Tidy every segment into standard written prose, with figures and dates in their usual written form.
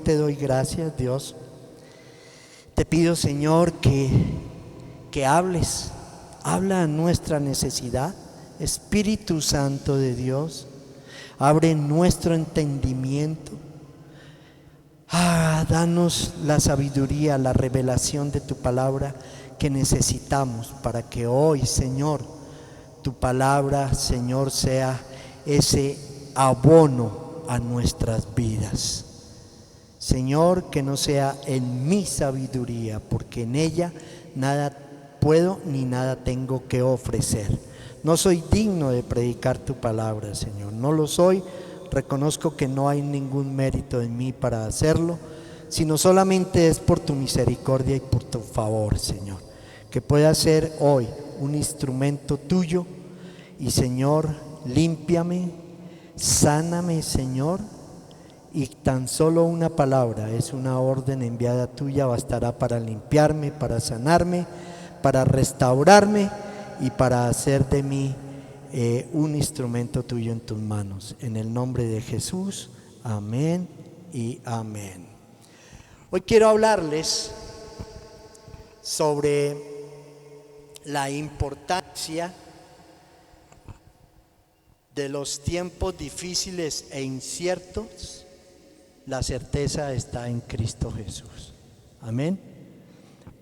te doy gracias, Dios. Te pido, Señor, que hables, habla a nuestra necesidad. Espíritu Santo de Dios, abre nuestro entendimiento. Danos la sabiduría, la revelación de tu palabra que necesitamos para que hoy, Señor, tu palabra, Señor, sea ese abono a nuestras vidas. Señor, que no sea en mi sabiduría, porque en ella nada puedo ni nada tengo que ofrecer. No soy digno de predicar tu palabra, Señor. No lo soy. Reconozco que no hay ningún mérito en mí para hacerlo, sino solamente es por tu misericordia y por tu favor, Señor. Que pueda ser hoy un instrumento tuyo y, Señor, límpiame, sáname, Señor. Y tan solo una palabra, es una orden enviada tuya, bastará para limpiarme, para sanarme, para restaurarme y para hacer de mí un instrumento tuyo en tus manos. En el nombre de Jesús, amén y amén. Hoy quiero hablarles sobre la importancia de los tiempos difíciles e inciertos. La certeza está en Cristo Jesús. Amén.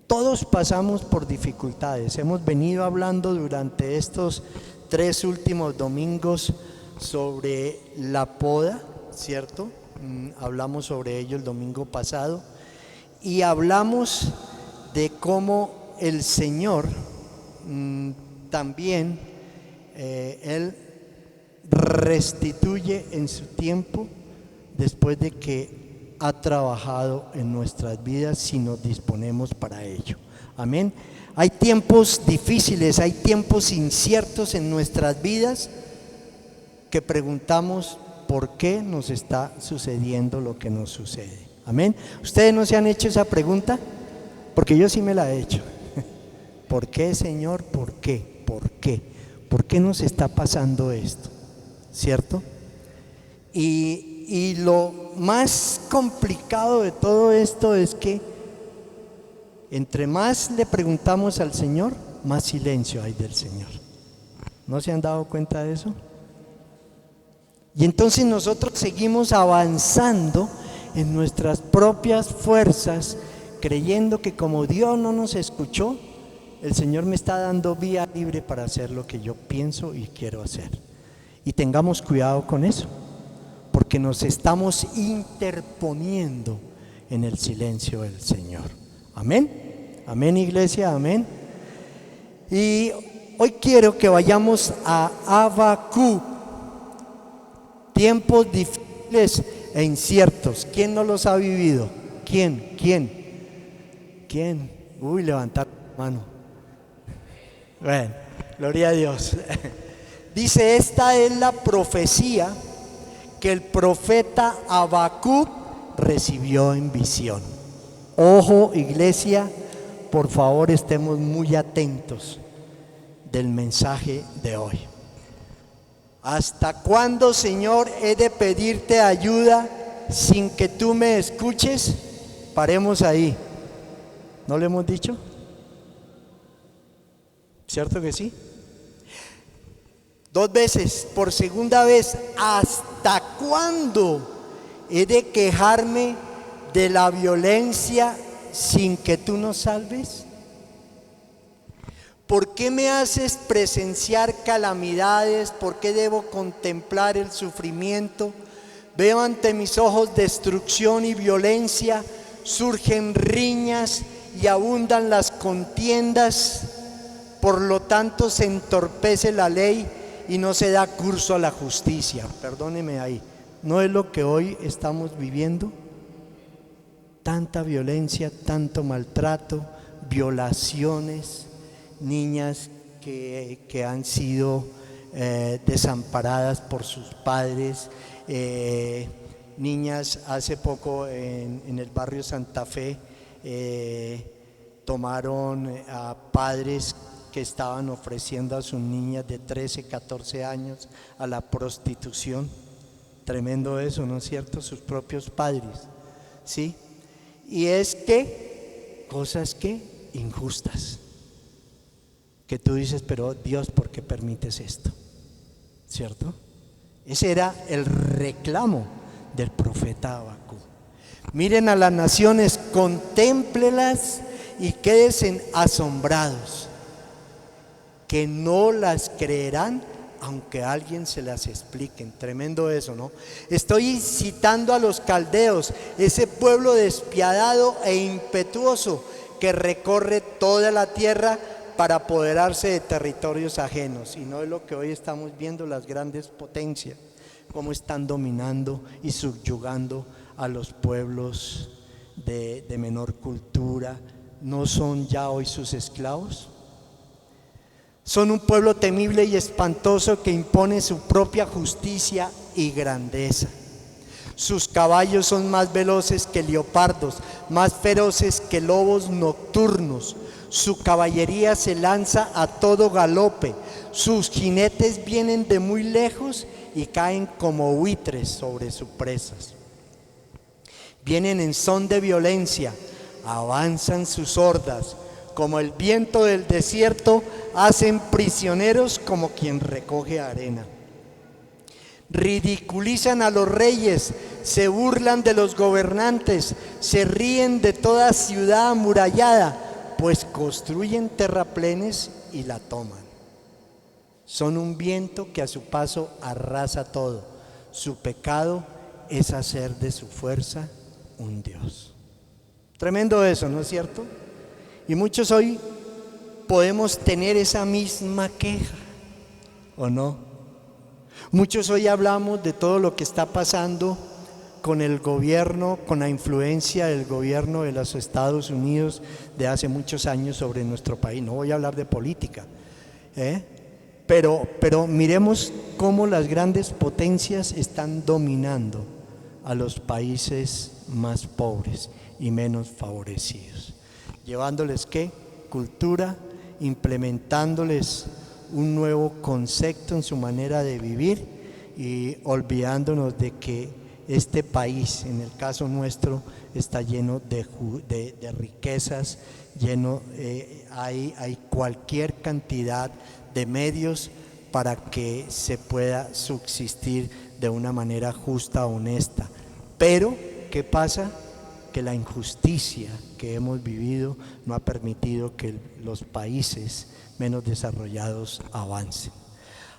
Todos pasamos por dificultades. Hemos venido hablando durante estos 3 últimos domingos sobre la poda, ¿cierto? Hablamos sobre ello el domingo pasado y hablamos de cómo el Señor también Él restituye en su tiempo después de que ha trabajado en nuestras vidas si nos disponemos para ello. Amén. Hay tiempos difíciles, hay tiempos inciertos en nuestras vidas que preguntamos por qué nos está sucediendo lo que nos sucede. Amén. ¿Ustedes no se han hecho esa pregunta? Porque yo sí me la he hecho. ¿Por qué, Señor? ¿Por qué? ¿Por qué? ¿Por qué nos está pasando esto? ¿Cierto? Y lo más complicado de todo esto es que entre más le preguntamos al Señor, más silencio hay del Señor. ¿No se han dado cuenta de eso? Y entonces nosotros seguimos avanzando en nuestras propias fuerzas, creyendo que como Dios no nos escuchó, el Señor me está dando vía libre para hacer lo que yo pienso y quiero hacer. Y tengamos cuidado con eso, porque nos estamos interponiendo en el silencio del Señor. Amén, amén, iglesia, amén. Y hoy quiero que vayamos a Habacuc. Tiempos difíciles e inciertos. ¿Quién no los ha vivido? ¿Quién? Uy, levantar la mano. Bueno, gloria a Dios. Dice, esta es la profecía que el profeta Habacuc recibió en visión. Ojo, iglesia, por favor estemos muy atentos del mensaje de hoy. ¿Hasta cuándo, Señor, he de pedirte ayuda sin que tú me escuches? Paremos ahí. ¿No le hemos dicho? ¿Cierto que sí? 2 veces, por segunda vez, ¿hasta cuándo he de quejarme de la violencia sin que tú nos salves? ¿Por qué me haces presenciar calamidades? ¿Por qué debo contemplar el sufrimiento? Veo ante mis ojos destrucción y violencia, surgen riñas y abundan las contiendas. Por lo tanto se entorpece la ley y no se da curso a la justicia. Perdóneme ahí, ¿no es lo que hoy estamos viviendo? Tanta violencia, tanto maltrato, violaciones, niñas que han sido desamparadas por sus padres, niñas hace poco en el barrio Santa Fe tomaron a padres que estaban ofreciendo a sus niñas de 13, 14 años a la prostitución. Tremendo eso, ¿no es cierto? Sus propios padres. ¿sí? Y es que cosas que injustas, que tú dices, pero Dios, ¿por qué permites esto? ¿Cierto? Ese era el reclamo del profeta Habacuc. Miren a las naciones, contémplelas y quédense asombrados, que no las creerán aunque alguien se las explique. Tremendo eso, ¿no? Estoy citando a los caldeos, ese pueblo despiadado e impetuoso que recorre toda la tierra para apoderarse de territorios ajenos. Y no es lo que hoy estamos viendo, las grandes potencias, cómo están dominando y subyugando a los pueblos de menor cultura. ¿No son ya hoy sus esclavos? Son un pueblo temible y espantoso que impone su propia justicia y grandeza. Sus caballos son más veloces que leopardos, más feroces que lobos nocturnos. Su caballería se lanza a todo galope. Sus jinetes vienen de muy lejos y caen como buitres sobre sus presas. Vienen en son de violencia, avanzan sus hordas. Como el viento del desierto, hacen prisioneros como quien recoge arena. Ridiculizan a los reyes, se burlan de los gobernantes, se ríen de toda ciudad amurallada, pues construyen terraplenes y la toman. Son un viento que a su paso arrasa todo. Su pecado es hacer de su fuerza un Dios. Tremendo eso, ¿no es cierto? Y muchos hoy podemos tener esa misma queja, ¿o no? Muchos hoy hablamos de todo lo que está pasando con el gobierno, con la influencia del gobierno de los Estados Unidos de hace muchos años sobre nuestro país. No voy a hablar de política, pero miremos cómo las grandes potencias están dominando a los países más pobres y menos favorecidos. Llevándoles ¿qué? Cultura, implementándoles un nuevo concepto en su manera de vivir y olvidándonos de que este país, en el caso nuestro, está lleno de riquezas, hay cualquier cantidad de medios para que se pueda subsistir de una manera justa, honesta. Pero, ¿qué pasa? Que la injusticia que hemos vivido no ha permitido que los países menos desarrollados avancen.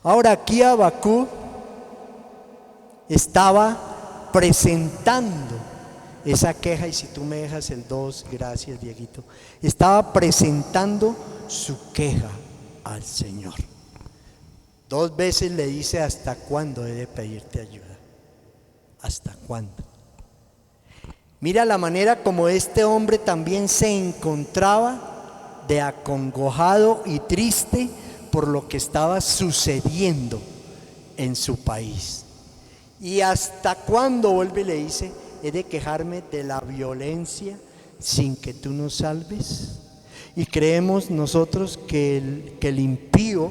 Ahora aquí Habacuc estaba presentando esa queja, y si tú me dejas el 2, gracias Dieguito, estaba presentando su queja al Señor. 2 veces le dice: ¿hasta cuándo he de pedirte ayuda? ¿Hasta cuándo? Mira la manera como este hombre también se encontraba de acongojado y triste por lo que estaba sucediendo en su país. ¿Y hasta cuándo? Vuelve y le dice: ¿he de quejarme de la violencia sin que tú nos salves? Y creemos nosotros que el impío,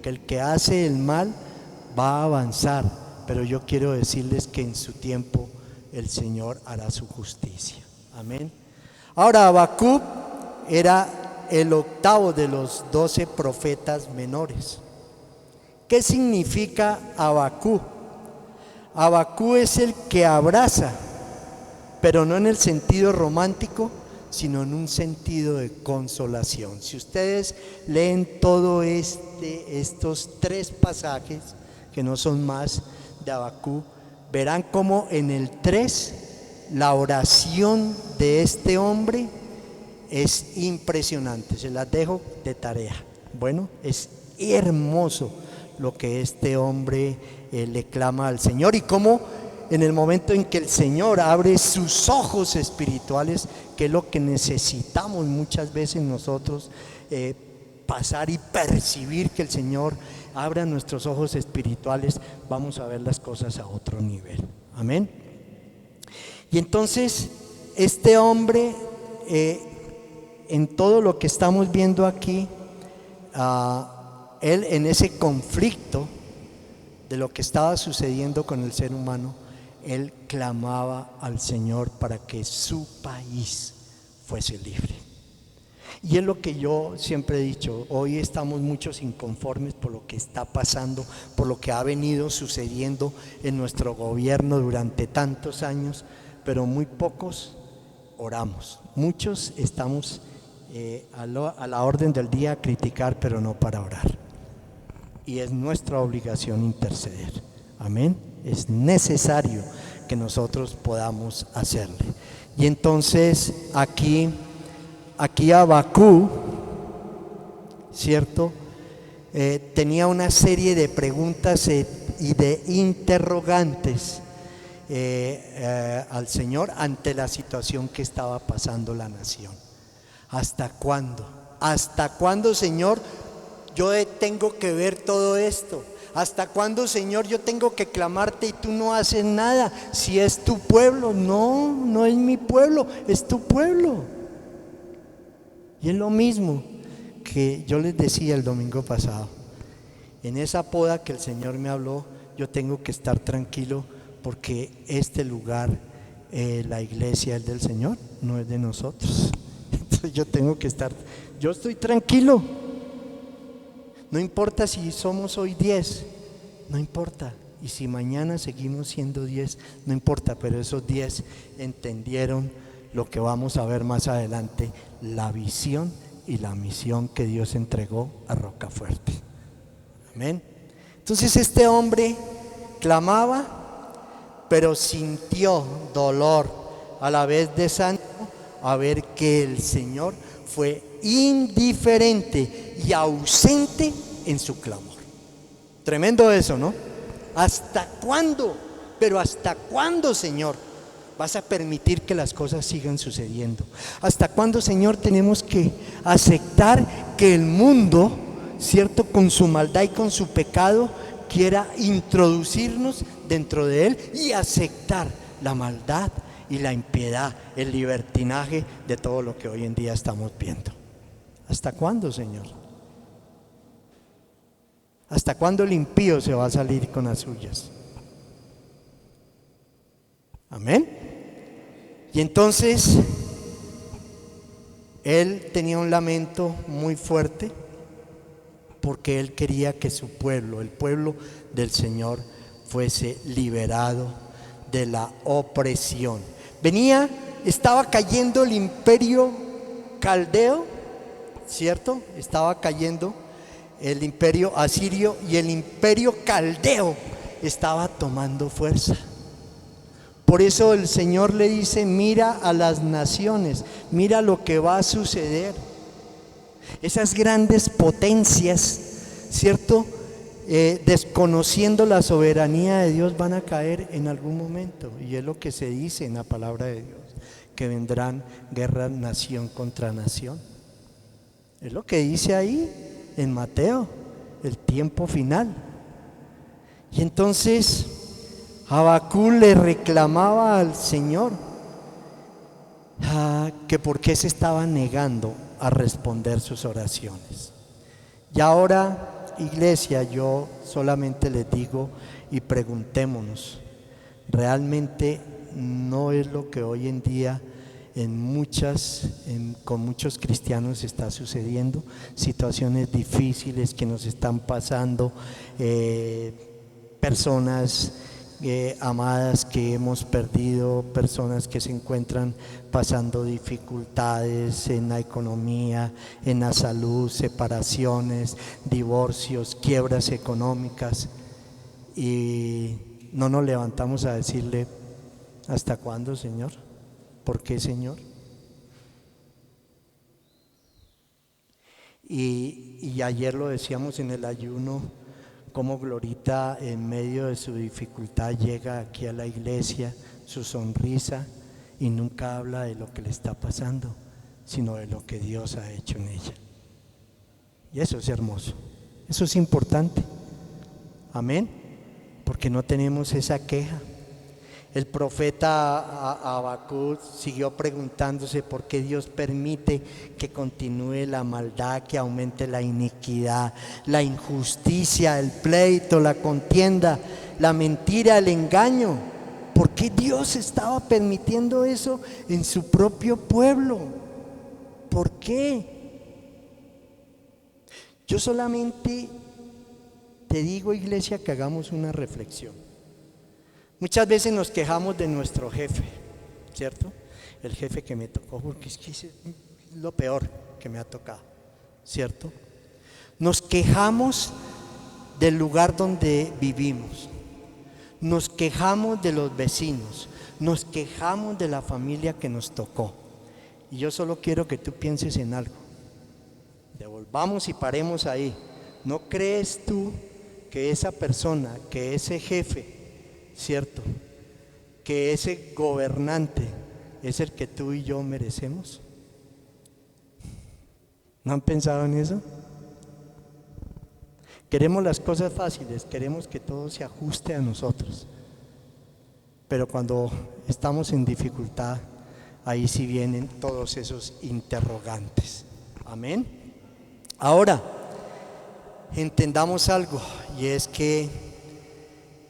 que el que hace el mal, va a avanzar, pero yo quiero decirles que en su tiempo el Señor hará su justicia. Amén. Ahora Habacuc era el octavo de los 12 profetas menores. ¿Qué significa Habacuc? Habacuc es el que abraza, pero no en el sentido romántico, sino en un sentido de consolación. Si ustedes leen todo estos 3 pasajes, que no son más, de Habacuc, verán cómo en el 3 la oración de este hombre es impresionante. Se las dejo de tarea. Bueno, es hermoso lo que este hombre le clama al Señor, y cómo en el momento en que el Señor abre sus ojos espirituales, que es lo que necesitamos muchas veces nosotros, pasar y percibir que el Señor abra nuestros ojos espirituales, vamos a ver las cosas a otro nivel. Amén. Y entonces este hombre, en todo lo que estamos viendo aquí, él en ese conflicto de lo que estaba sucediendo con el ser humano, él clamaba al Señor para que su país fuese libre. Y es lo que yo siempre he dicho, hoy estamos muchos inconformes por lo que está pasando, por lo que ha venido sucediendo en nuestro gobierno durante tantos años, pero muy pocos oramos. Muchos estamos a la orden del día a criticar, pero no para orar. Y es nuestra obligación interceder. Amén. Es necesario que nosotros podamos hacerle. Y entonces aquí Habacuc, ¿cierto? Tenía una serie de preguntas y de interrogantes al Señor ante la situación que estaba pasando la nación. ¿Hasta cuándo? ¿Hasta cuándo, Señor, yo tengo que ver todo esto? ¿Hasta cuándo, Señor, yo tengo que clamarte y tú no haces nada? Si es tu pueblo. No, no es mi pueblo, es tu pueblo. Y es lo mismo que yo les decía el domingo pasado. En esa poda que el Señor me habló, yo tengo que estar tranquilo porque este lugar, la iglesia es del Señor, no es de nosotros. Entonces yo estoy tranquilo. No importa si somos hoy 10, no importa. Y si mañana seguimos siendo 10, no importa, pero esos 10 entendieron lo que vamos a ver más adelante, la visión y la misión que Dios entregó a Rocafuerte. Amén. Entonces este hombre clamaba, pero sintió dolor a la vez de desánimo a ver que el Señor fue indiferente y ausente en su clamor. Tremendo eso, ¿no? ¿Hasta cuándo? Pero ¿hasta cuándo, Señor, vas a permitir que las cosas sigan sucediendo? ¿Hasta cuándo, Señor, tenemos que aceptar que el mundo, cierto, con su maldad y con su pecado, quiera introducirnos dentro de él y aceptar la maldad y la impiedad, el libertinaje de todo lo que hoy en día estamos viendo? ¿Hasta cuándo, Señor? ¿Hasta cuándo el impío se va a salir con las suyas? Amén. Y entonces él tenía un lamento muy fuerte porque él quería que su pueblo, el pueblo del Señor, fuese liberado de la opresión. Estaba cayendo el imperio caldeo, ¿cierto? Estaba cayendo el imperio asirio y el imperio caldeo estaba tomando fuerza. Por eso el Señor le dice: mira a las naciones, mira lo que va a suceder. Esas grandes potencias, ¿cierto? Desconociendo la soberanía de Dios, van a caer en algún momento. Y es lo que se dice en la palabra de Dios, que vendrán guerras nación contra nación. Es lo que dice ahí en Mateo, el tiempo final. Y entonces Habacuc le reclamaba al Señor que por qué se estaba negando a responder sus oraciones. Y ahora, iglesia, yo solamente les digo y preguntémonos, ¿realmente no es lo que hoy en día con muchos cristianos está sucediendo? Situaciones difíciles que nos están pasando, personas amadas que hemos perdido, personas que se encuentran pasando dificultades en la economía, en la salud, separaciones, divorcios, quiebras económicas, y no nos levantamos a decirle: ¿hasta cuándo, Señor? ¿Por qué, Señor? Y ayer lo decíamos en el ayuno, cómo Glorita en medio de su dificultad llega aquí a la iglesia, su sonrisa, y nunca habla de lo que le está pasando, sino de lo que Dios ha hecho en ella. Y eso es hermoso, eso es importante. Amén. Porque no tenemos esa queja. El profeta Habacuc siguió preguntándose por qué Dios permite que continúe la maldad, que aumente la iniquidad, la injusticia, el pleito, la contienda, la mentira, el engaño. ¿por qué Dios estaba permitiendo eso en su propio pueblo? ¿Por qué? Yo solamente te digo, iglesia, que hagamos una reflexión. Muchas veces nos quejamos de nuestro jefe, ¿cierto? El jefe que me tocó, porque es que es lo peor que me ha tocado, ¿cierto? Nos quejamos del lugar donde vivimos, nos quejamos de los vecinos, nos quejamos de la familia que nos tocó. Y yo solo quiero que tú pienses en algo. Devolvamos y paremos ahí. ¿No crees tú que esa persona, que ese jefe, cierto, que ese gobernante es el que tú y yo merecemos? ¿No han pensado en eso? Queremos las cosas fáciles, queremos que todo se ajuste a nosotros. Pero cuando estamos en dificultad, ahí sí vienen todos esos interrogantes. Amén. Ahora, entendamos algo, y es que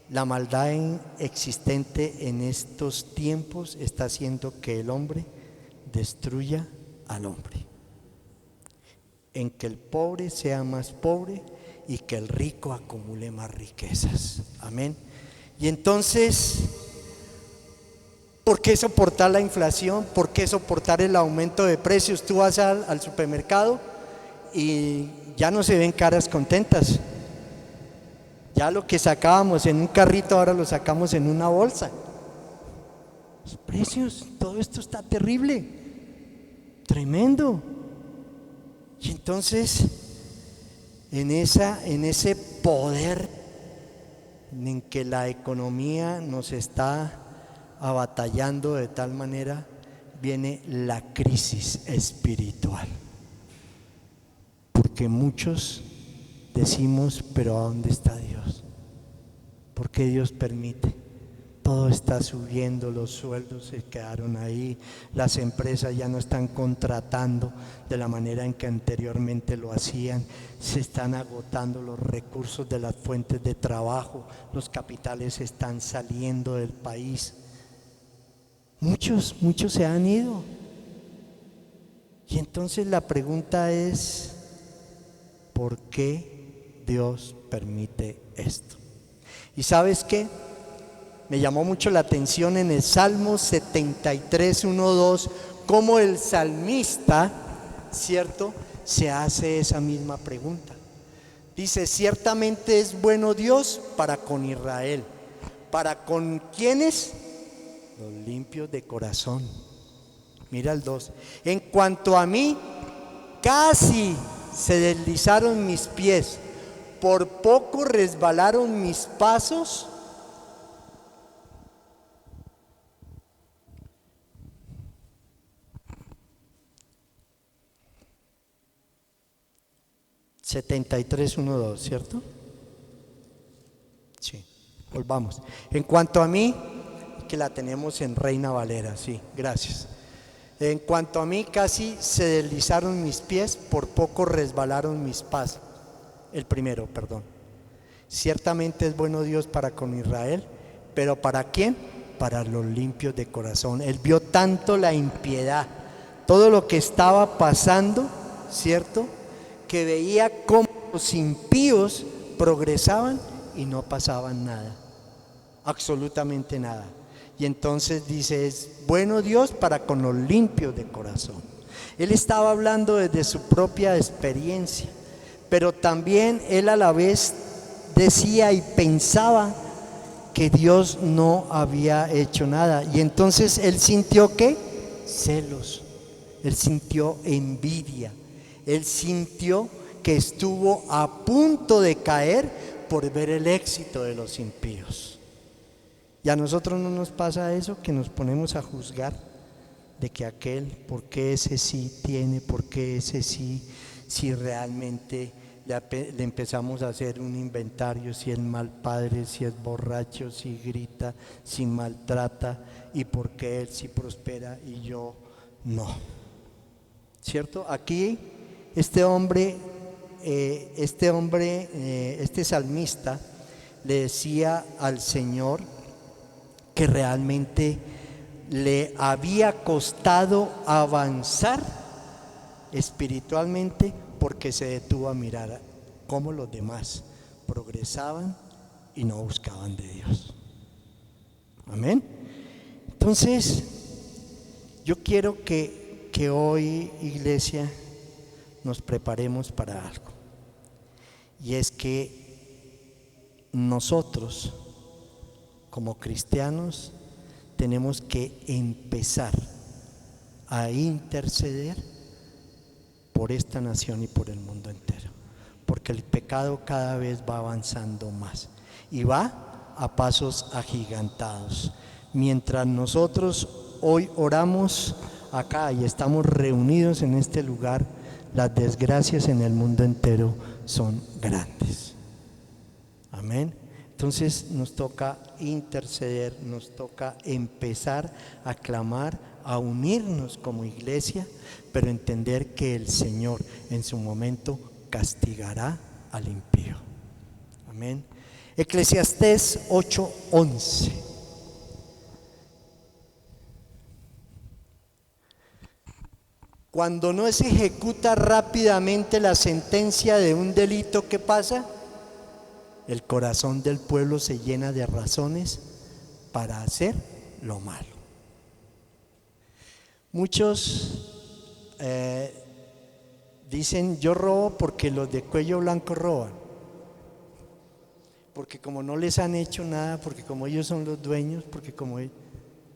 la maldad existente en estos tiempos está haciendo que el hombre destruya al hombre, en que el pobre sea más pobre y que el rico acumule más riquezas. Amén. Y entonces, ¿por qué soportar la inflación? ¿Por qué soportar el aumento de precios? Tú vas al supermercado y ya no se ven caras contentas. Ya lo que sacábamos en un carrito ahora lo sacamos en una bolsa. Los precios, todo esto está terrible, tremendo. Y entonces, en ese poder en que la economía nos está abatallando de tal manera, viene la crisis espiritual. Porque muchos decimos, pero ¿a dónde está Dios? ¿Por qué Dios permite? Todo está subiendo, los sueldos se quedaron ahí, las empresas ya no están contratando de la manera en que anteriormente lo hacían, se están agotando los recursos de las fuentes de trabajo, los capitales están saliendo del país. Muchos se han ido. Y entonces la pregunta es, ¿por qué Dios permite esto? ¿Y sabes qué? Me llamó mucho la atención en el Salmo 73, 1, 2, cómo el salmista, ¿cierto?, se hace esa misma pregunta. Dice, ciertamente es bueno Dios para con Israel. ¿Para con quiénes? Los limpios de corazón. Mira el 2. En cuanto a mí, casi se deslizaron mis pies, por poco resbalaron mis pasos. (73:1-2), ¿cierto? Sí, volvamos. En cuanto a mí, que la tenemos en Reina Valera, sí, gracias. En cuanto a mí, casi se deslizaron mis pies, por poco resbalaron mis pasos. El primero, perdón. Ciertamente es bueno Dios para con Israel, pero ¿para quién? Para los limpios de corazón. Él vio tanto la impiedad, todo lo que estaba pasando, ¿cierto?, que veía cómo los impíos progresaban y no pasaban nada, absolutamente nada. Y entonces dice, es bueno Dios para con los limpios de corazón. Él estaba hablando desde su propia experiencia, pero también él a la vez decía y pensaba que Dios no había hecho nada. Y entonces él sintió ¿qué? Celos, él sintió envidia, él sintió que estuvo a punto de caer por ver el éxito de los impíos. Y a nosotros no nos pasa eso, que nos ponemos a juzgar de que aquel, ¿por qué ese sí tiene? ¿Por qué ese sí? Si realmente le empezamos a hacer un inventario, si es mal padre, si es borracho, si grita, si maltrata, y por qué él sí prospera y yo no. ¿Cierto? Aquí este salmista le decía al Señor que realmente le había costado avanzar espiritualmente porque se detuvo a mirar cómo los demás progresaban y no buscaban de Dios. Amén. Entonces, yo quiero que hoy, iglesia, nos preparemos para algo. Y es que nosotros, como cristianos, tenemos que empezar a interceder por esta nación y por el mundo entero, porque el pecado cada vez va avanzando más y va a pasos agigantados. Mientras nosotros hoy oramos acá y estamos reunidos en este lugar, las desgracias en el mundo entero son grandes. Amén. Entonces nos toca interceder, nos toca empezar a clamar, a unirnos como iglesia, pero entender que el Señor en su momento castigará al impío. Amén. Eclesiastés 8:11. Cuando no se ejecuta rápidamente la sentencia de un delito, ¿qué pasa? El corazón del pueblo se llena de razones para hacer lo malo. Muchos dicen: yo robo porque los de cuello blanco roban, porque como no les han hecho nada, porque como ellos son los dueños, porque como ellos,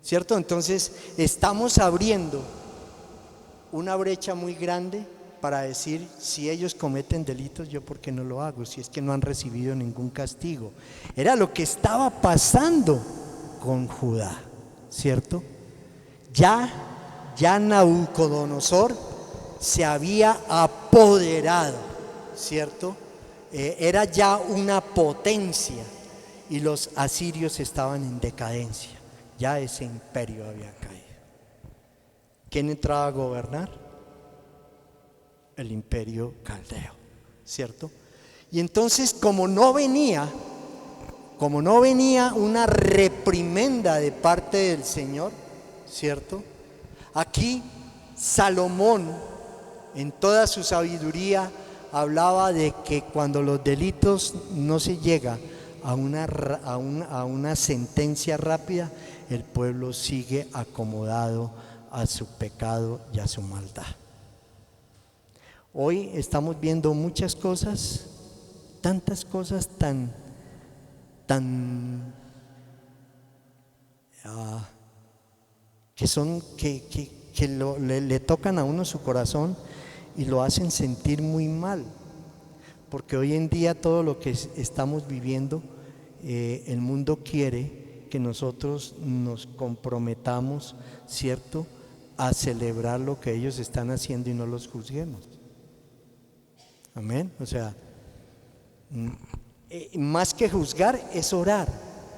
¿cierto? Entonces estamos abriendo una brecha muy grande para decir: si ellos cometen delitos, yo por qué no lo hago, si es que no han recibido ningún castigo. Era lo que estaba pasando con Judá, ¿cierto? Ya Nabucodonosor se había apoderado, ¿cierto? Era ya una potencia y los asirios estaban en decadencia, ya ese imperio había caído. ¿Quién entraba a gobernar? El imperio caldeo, ¿cierto? Y entonces, como no venía una reprimenda de parte del Señor, ¿cierto? Aquí Salomón, en toda su sabiduría, hablaba de que cuando los delitos no se llega a una sentencia rápida, el pueblo sigue acomodado a su pecado y a su maldad. Hoy estamos viendo muchas cosas, tantas cosas que le tocan a uno su corazón y lo hacen sentir muy mal, porque hoy en día todo lo que estamos viviendo, el mundo quiere que nosotros nos comprometamos, ¿cierto?, a celebrar lo que ellos están haciendo y no los juzguemos. Amén. O sea, más que juzgar es orar.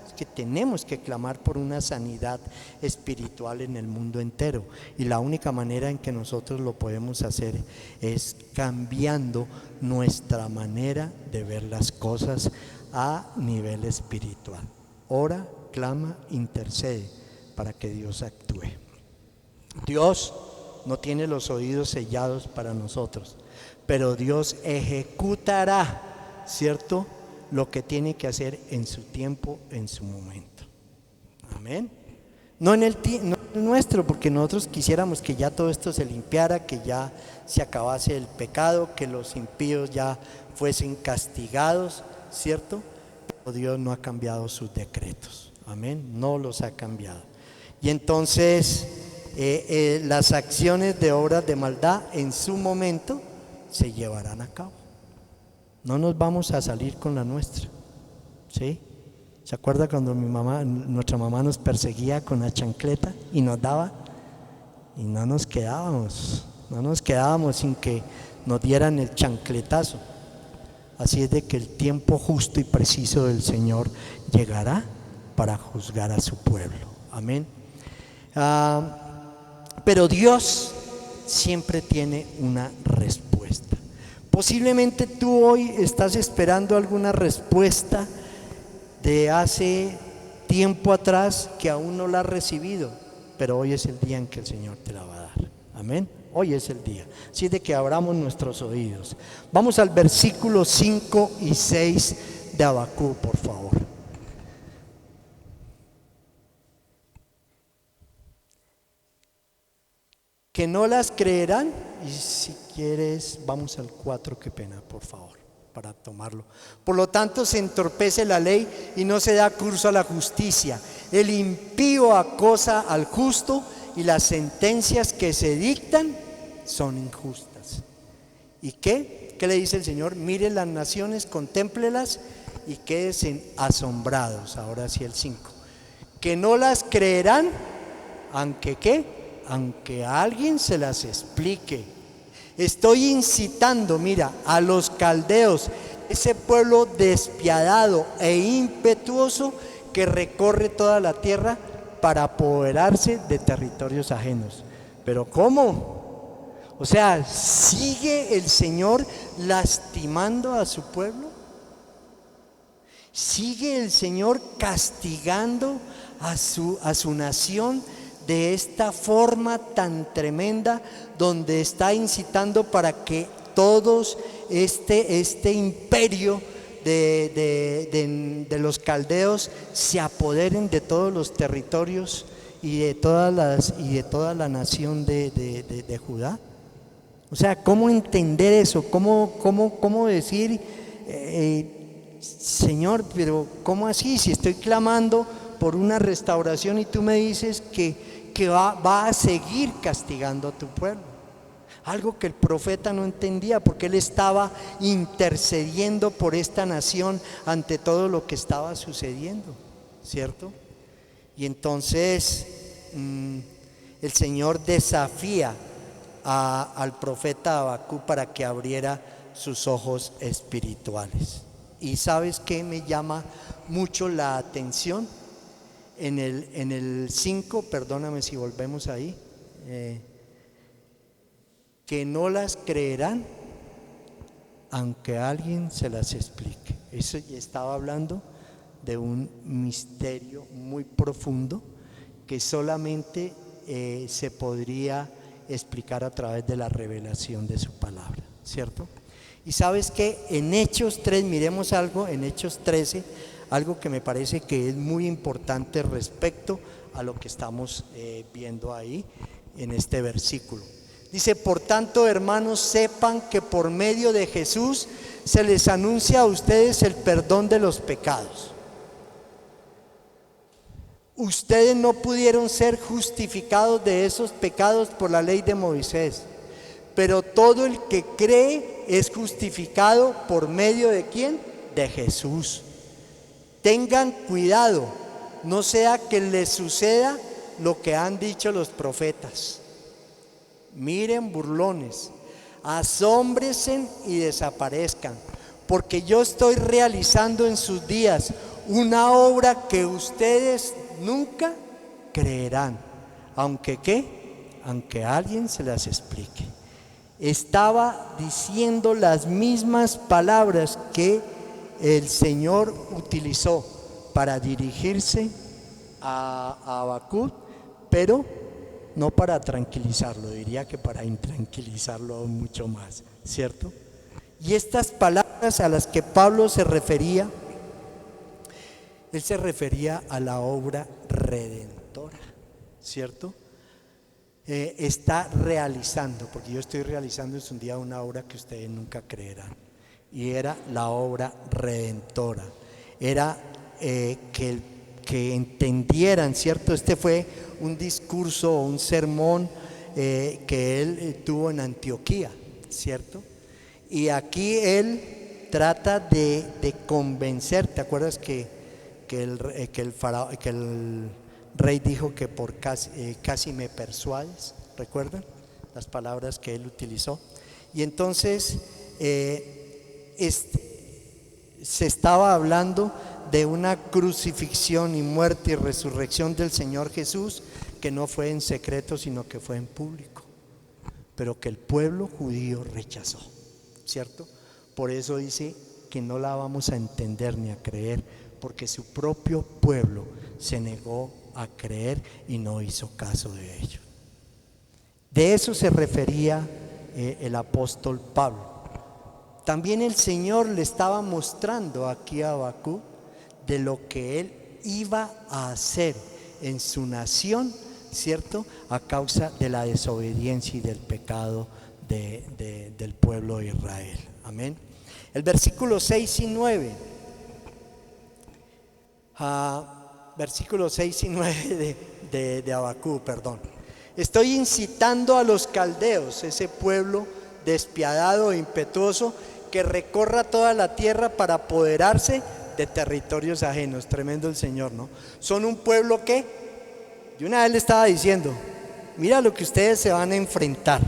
Es que tenemos que clamar por una sanidad espiritual en el mundo entero, y la única manera en que nosotros lo podemos hacer es cambiando nuestra manera de ver las cosas a nivel espiritual. Ora, clama, intercede para que Dios actúe. Dios no tiene los oídos sellados para nosotros, pero Dios ejecutará, ¿cierto?, lo que tiene que hacer en su tiempo, en su momento. Amén. No en el nuestro, porque nosotros quisiéramos que ya todo esto se limpiara, que ya se acabase el pecado, que los impíos ya fuesen castigados, ¿cierto? Pero Dios no ha cambiado sus decretos. Amén. No los ha cambiado. Y entonces las acciones de obras de maldad en su momento se llevarán a cabo. No nos vamos a salir con la nuestra, ¿sí? ¿Se acuerda cuando nuestra mamá nos perseguía con la chancleta y nos daba? Y no nos quedábamos sin que nos dieran el chancletazo. Así es de que el tiempo justo y preciso del Señor llegará para juzgar a su pueblo. Amén. Pero Dios siempre tiene una respuesta. Posiblemente tú hoy estás esperando alguna respuesta de hace tiempo atrás que aún no la has recibido, pero hoy es el día en que el Señor te la va a dar. Amén. Hoy es el día. Así es de que abramos nuestros oídos. Vamos al versículo 5 y 6 de Habacuc, por favor. Que no las creerán. Y si quieres, vamos al 4, qué pena, por favor, para tomarlo. Por lo tanto, se entorpece la ley y no se da curso a la justicia. El impío acosa al justo y las sentencias que se dictan son injustas. ¿Y qué? ¿Qué le dice el Señor? Miren las naciones, contémplelas y quédense asombrados. Ahora sí el 5. Que no las creerán, aunque ¿qué? Aunque a alguien se las explique. Estoy incitando, mira, a los caldeos, ese pueblo despiadado e impetuoso que recorre toda la tierra para apoderarse de territorios ajenos. Pero ¿cómo? O sea, ¿sigue el Señor lastimando a su pueblo? ¿Sigue el Señor castigando a su nación de esta forma tan tremenda, donde está incitando para que todos este imperio de los caldeos se apoderen de todos los territorios y de toda la nación de Judá? O sea, ¿cómo entender eso? ¿Cómo decir, Señor, pero cómo así? Si estoy clamando por una restauración y tú me dices que va a seguir castigando a tu pueblo. Algo que el profeta no entendía, porque él estaba intercediendo por esta nación ante todo lo que estaba sucediendo, ¿cierto? Y entonces el Señor desafía al profeta Habacuc para que abriera sus ojos espirituales. ¿Y sabes qué me llama mucho la atención? En el 5, perdóname si volvemos ahí, que no las creerán aunque alguien se las explique. Eso ya estaba hablando de un misterio muy profundo que solamente se podría explicar a través de la revelación de su palabra, ¿cierto? Y sabes que en Hechos 3, miremos algo, en Hechos 13, algo que me parece que es muy importante respecto a lo que estamos viendo ahí en este versículo. Dice: por tanto, hermanos, sepan que por medio de Jesús se les anuncia a ustedes el perdón de los pecados. Ustedes no pudieron ser justificados de esos pecados por la ley de Moisés, pero todo el que cree es justificado por medio de ¿quién? De Jesús. Tengan cuidado, no sea que les suceda lo que han dicho los profetas. Miren, burlones, asómbrense y desaparezcan, porque yo estoy realizando en sus días una obra que ustedes nunca creerán, aunque ¿qué? Aunque alguien se las explique. Estaba diciendo las mismas palabras que el Señor utilizó para dirigirse a Habacuc, pero no para tranquilizarlo, diría que para intranquilizarlo aún mucho más, ¿cierto? Y estas palabras a las que Pablo se refería, él se refería a la obra redentora, ¿cierto? Está realizando, porque yo estoy realizando un día una obra que ustedes nunca creerán, y era la obra redentora, era que entendieran, ¿cierto? Este fue un discurso o un sermón que él tuvo en Antioquía, ¿cierto? Y aquí él trata de convencer. ¿Te acuerdas que el rey dijo que por casi me persuades? ¿Recuerdan las palabras que él utilizó? Y entonces se estaba hablando de una crucifixión y muerte y resurrección del Señor Jesús, que no fue en secreto, sino que fue en público, pero que el pueblo judío rechazó, ¿cierto? Por eso dice que no la vamos a entender ni a creer, porque su propio pueblo se negó a creer y no hizo caso de ellos. De eso se refería el apóstol Pablo. También el Señor le estaba mostrando aquí a Habacuc de lo que él iba a hacer en su nación, ¿cierto? A causa de la desobediencia y del pecado del pueblo de Israel. Amén. El versículo 6 y 9. Versículos 6 y 9 de Habacuc, perdón. Estoy incitando a los caldeos, ese pueblo despiadado e impetuoso, que recorra toda la tierra para apoderarse de territorios ajenos. Tremendo el Señor, ¿no? Son un pueblo que, de una vez le estaba diciendo, mira lo que ustedes se van a enfrentar.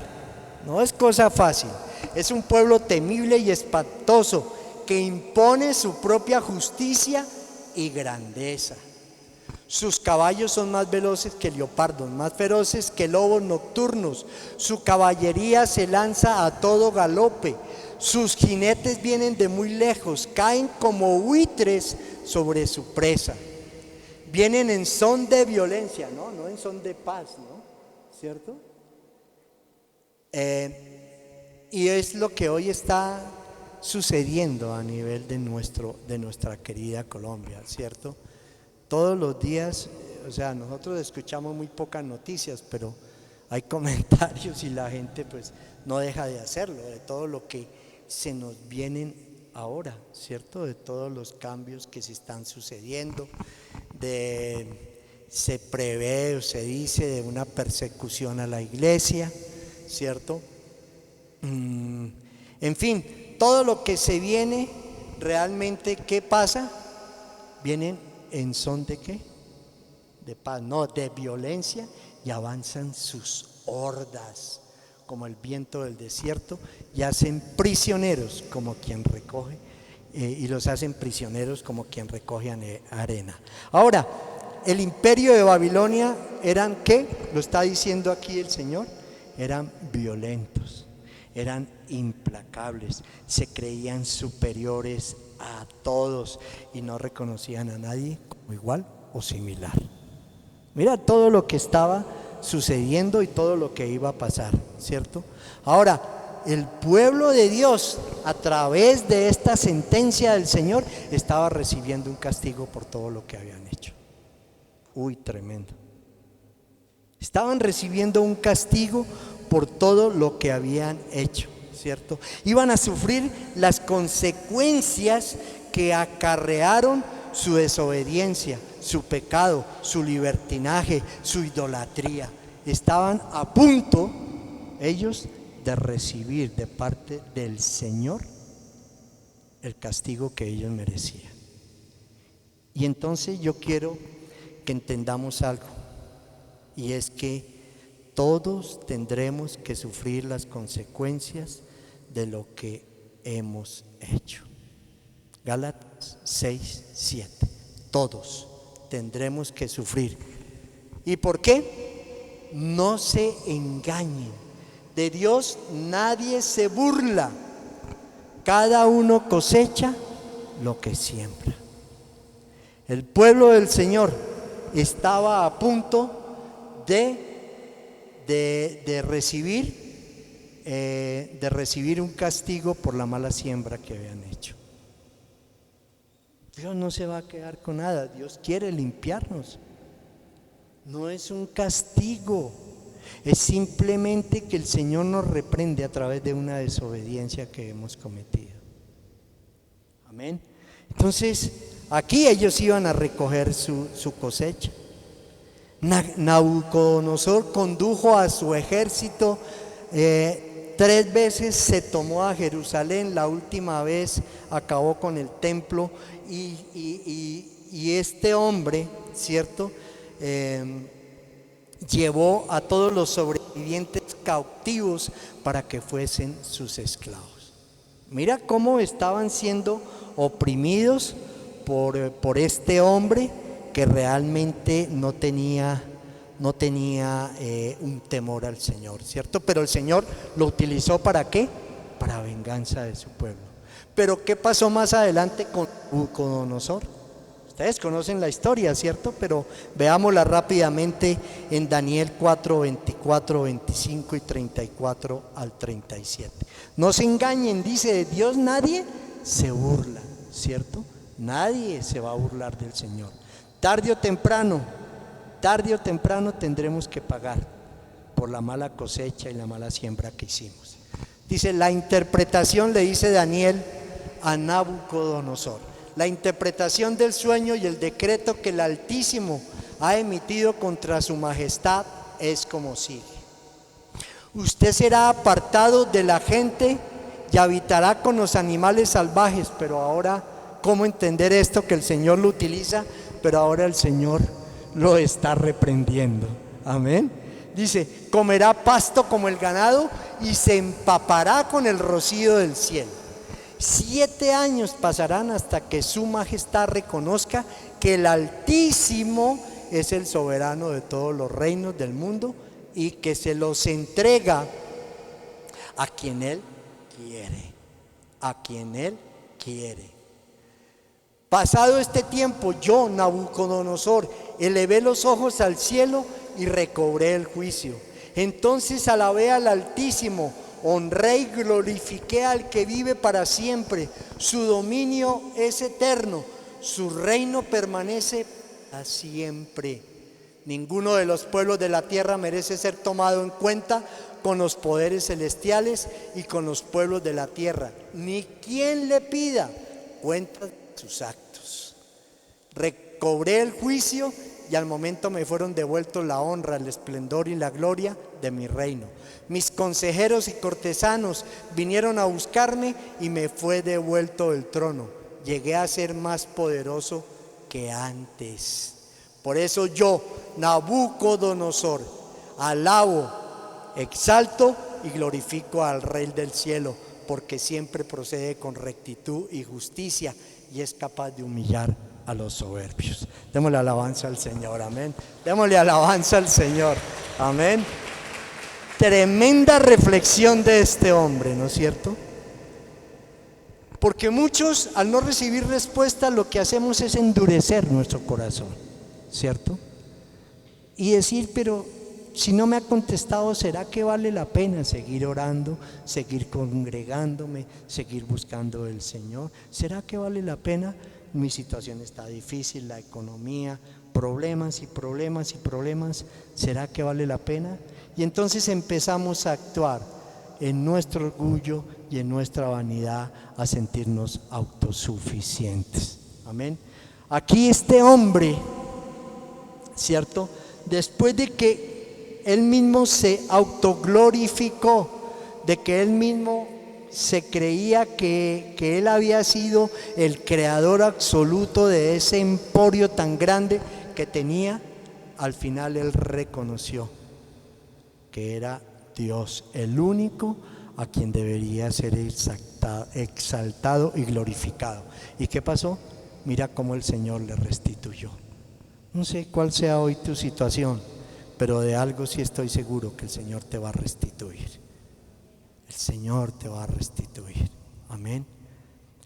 No es cosa fácil. Es un pueblo temible y espantoso, que impone su propia justicia y grandeza. Sus caballos son más veloces que leopardos, más feroces que lobos nocturnos. Su caballería se lanza a todo galope. Sus jinetes vienen de muy lejos, caen como buitres sobre su presa. Vienen en son de violencia, no en son de paz, ¿no? ¿Cierto? Y es lo que hoy está sucediendo a nivel de nuestra querida Colombia, ¿cierto? Todos los días, o sea, nosotros escuchamos muy pocas noticias, pero hay comentarios y la gente pues no deja de hacerlo, de todo lo que se nos vienen ahora, ¿cierto? De todos los cambios que se están sucediendo, se prevé o se dice de una persecución a la iglesia, ¿cierto? En fin, todo lo que se viene realmente, ¿qué pasa? Vienen en son de ¿qué? De paz, no, de violencia, y avanzan sus hordas como el viento del desierto, y hacen prisioneros como quien recoge, y los hacen prisioneros como quien recoge arena. Ahora, el imperio de Babilonia eran ¿qué? Lo está diciendo aquí el Señor, eran violentos, eran implacables, se creían superiores a todos y no reconocían a nadie como igual o similar. Mira todo lo que estaba sucediendo y todo lo que iba a pasar, ¿cierto? Ahora, el pueblo de Dios, a través de esta sentencia del Señor, estaba recibiendo un castigo por todo lo que habían hecho. Uy, tremendo. Estaban recibiendo un castigo por todo lo que habían hecho, ¿cierto? Iban a sufrir las consecuencias que acarrearon su desobediencia, su pecado, su libertinaje, su idolatría. Estaban a punto ellos de recibir de parte del Señor el castigo que ellos merecían. Y entonces yo quiero que entendamos algo, y es que todos tendremos que sufrir las consecuencias de lo que hemos hecho. Gálatas 6:7. Todos tendremos que sufrir. ¿Y por qué? No se engañen. De Dios nadie se burla. Cada uno cosecha lo que siembra. El pueblo del Señor estaba a punto de recibir un castigo por la mala siembra que habían hecho. Dios no se va a quedar con nada. Dios quiere limpiarnos. No es un castigo, es simplemente que el Señor nos reprende a través de una desobediencia que hemos cometido. Amén. Entonces, aquí ellos iban a recoger su cosecha. Nabucodonosor condujo a su ejército 3 veces, se tomó a Jerusalén. La última vez acabó con el templo, y este hombre, ¿cierto? Llevó a todos los sobrevivientes cautivos para que fuesen sus esclavos. Mira cómo estaban siendo oprimidos por este hombre que realmente no tenía un temor al Señor, ¿cierto? Pero el Señor lo utilizó ¿para qué? Para venganza de su pueblo. Pero ¿qué pasó más adelante con Nabucodonosor? Ustedes conocen la historia, ¿cierto? Pero veámosla rápidamente en Daniel 4, 24, 25 y 34 al 37. No se engañen, dice de Dios nadie se burla, ¿cierto? Nadie se va a burlar del Señor. Tarde o temprano tendremos que pagar por la mala cosecha y la mala siembra que hicimos. Dice, la interpretación le dice Daniel a Nabucodonosor. La interpretación del sueño y el decreto que el Altísimo ha emitido contra su majestad es como sigue. Usted será apartado de la gente y habitará con los animales salvajes. Pero ahora, ¿cómo entender esto? Que el Señor lo utiliza, pero ahora el Señor lo está reprendiendo. Amén. Dice, comerá pasto como el ganado y se empapará con el rocío del cielo. 7 años pasarán hasta que su majestad reconozca que el Altísimo es el soberano de todos los reinos del mundo y que se los entrega a quien Él quiere, a quien Él quiere. Pasado este tiempo, yo, Nabucodonosor, elevé los ojos al cielo y recobré el juicio. Entonces alabé al Altísimo, honré y glorifiqué al que vive para siempre. Su dominio es eterno, su reino permanece para siempre. Ninguno de los pueblos de la tierra merece ser tomado en cuenta con los poderes celestiales y con los pueblos de la tierra, ni quien le pida cuenta de sus actos. Recobré el juicio y al momento me fueron devueltos la honra, el esplendor y la gloria de mi reino. Mis consejeros y cortesanos vinieron a buscarme y me fue devuelto el trono. Llegué a ser más poderoso que antes. Por eso yo, Nabucodonosor, alabo, exalto y glorifico al Rey del cielo, porque siempre procede con rectitud y justicia y es capaz de humillar a los soberbios. Démosle alabanza al Señor, amén. Démosle alabanza al Señor, amén. Tremenda reflexión de este hombre, ¿no es cierto? Porque muchos, al no recibir respuesta, lo que hacemos es endurecer nuestro corazón, ¿cierto? Y decir, pero si no me ha contestado, ¿será que vale la pena seguir orando, seguir congregándome, seguir buscando al Señor? ¿Será que vale la pena? Mi situación está difícil, la economía, problemas y problemas y problemas. ¿Será que vale la pena? Y entonces empezamos a actuar en nuestro orgullo y en nuestra vanidad, a sentirnos autosuficientes. Amén. Aquí este hombre, ¿cierto? Después de que él mismo se autoglorificó, de que él mismo se creía que él había sido el creador absoluto de ese emporio tan grande que tenía, al final él reconoció que era Dios, el único a quien debería ser exaltado y glorificado. ¿Y qué pasó? Mira cómo el Señor le restituyó. No sé cuál sea hoy tu situación, pero de algo sí estoy seguro, que el Señor te va a restituir. El Señor te va a restituir. Amén.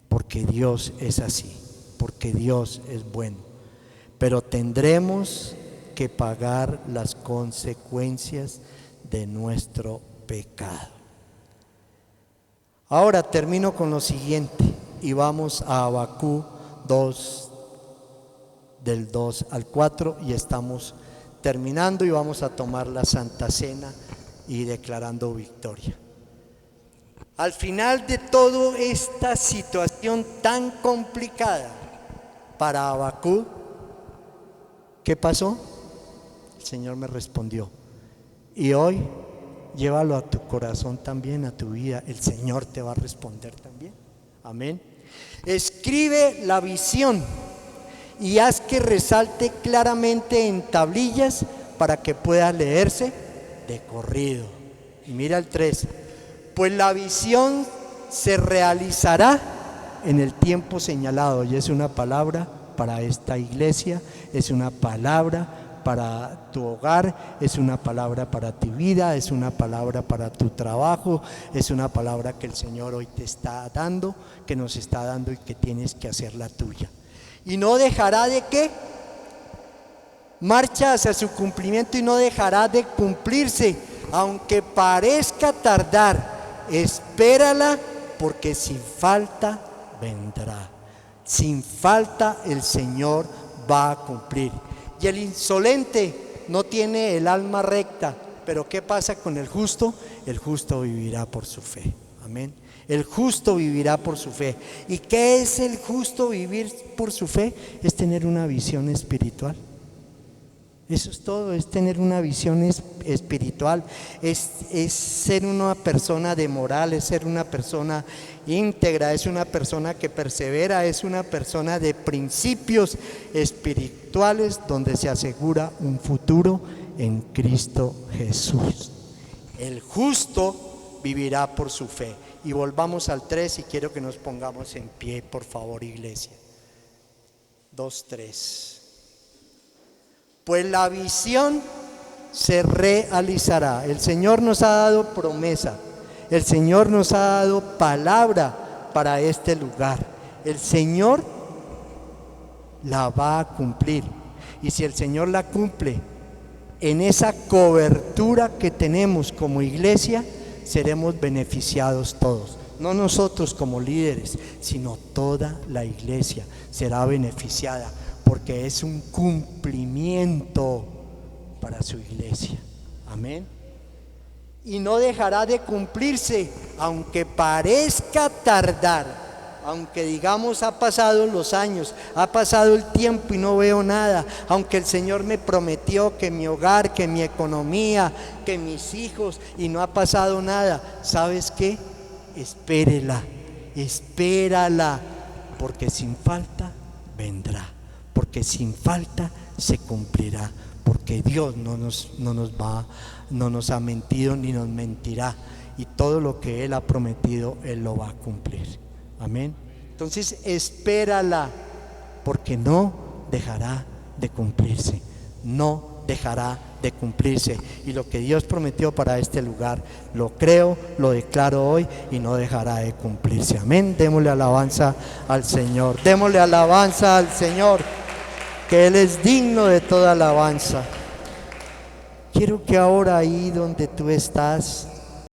Porque Dios es así, porque Dios es bueno. Pero tendremos que pagar las consecuencias de nuestro pecado. Ahora termino con lo siguiente y vamos a Habacuc 2, del 2 al 4, y estamos terminando y vamos a tomar la Santa Cena y declarando victoria. Al final de toda esta situación tan complicada para Habacuc, ¿qué pasó? El Señor me respondió. Y hoy, llévalo a tu corazón también, a tu vida. El Señor te va a responder también. Amén. Escribe la visión y haz que resalte claramente en tablillas para que pueda leerse de corrido. Y mira el 3. Pues la visión se realizará en el tiempo señalado. Y es una palabra para esta iglesia, es una palabra para tu hogar, es una palabra para tu vida, es una palabra para tu trabajo, es una palabra que el Señor hoy te está dando, que nos está dando y que tienes que hacerla tuya. y no dejará de ¿qué? Marcha hacia su cumplimiento y no dejará de cumplirse, aunque parezca tardar. Espérala, porque sin falta vendrá. Sin falta el Señor va a cumplir. Y el insolente no tiene el alma recta, pero ¿qué pasa con el justo? El justo vivirá por su fe. Amén. El justo vivirá por su fe. ¿Y qué es el justo vivir por su fe? Es tener una visión espiritual. Eso es todo, es tener una visión espiritual, es ser una persona de moral, es ser una persona íntegra, es una persona que persevera, es una persona de principios espirituales donde se asegura un futuro en Cristo Jesús. El justo vivirá por su fe. Y volvamos al 3 y quiero que nos pongamos en pie, por favor, iglesia. 2, 3. Pues la visión se realizará. El Señor nos ha dado promesa. El Señor nos ha dado palabra para este lugar. El Señor la va a cumplir. Y si el Señor la cumple, en esa cobertura que tenemos como iglesia, seremos beneficiados todos. No nosotros como líderes, sino toda la iglesia será beneficiada, porque es un cumplimiento para su iglesia. Amén. Y no dejará de cumplirse, aunque parezca tardar. Aunque digamos ha pasado los años, ha pasado el tiempo y no veo nada. Aunque el Señor me prometió que mi hogar, que mi economía, que mis hijos, y no ha pasado nada. ¿Sabes qué? Espérela, espérala, porque sin falta vendrá. Porque sin falta se cumplirá, porque Dios no nos ha mentido ni nos mentirá, y todo lo que Él ha prometido Él lo va a cumplir. Amén. Entonces espérala, porque no dejará de cumplirse, no dejará de cumplirse, y lo que Dios prometió para este lugar lo creo, lo declaro hoy y no dejará de cumplirse. Amén. Démosle alabanza al Señor, démosle alabanza al Señor, que Él es digno de toda alabanza. Quiero que ahora, ahí donde tú estás,